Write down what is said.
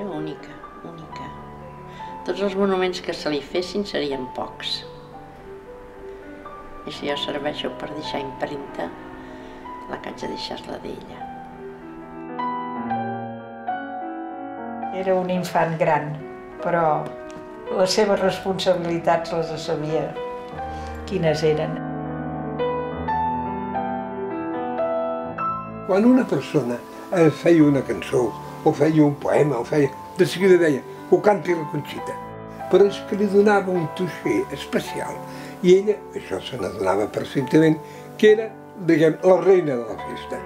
Era única, única. Tots els monuments que se li fessin serien pocs. I si jo serveixo per deixar impremta, la que haig de deixar-la d'ella. Era un infant gran, però les seves responsabilitats les sabia quines eren. Quan una persona feia una cançó, o feia un poema, de seguida deia ho canti la Conxita. Però és que li donava un toixer especial i ella, això se n'adonava perfectament, que era, diguem, la reina de la festa.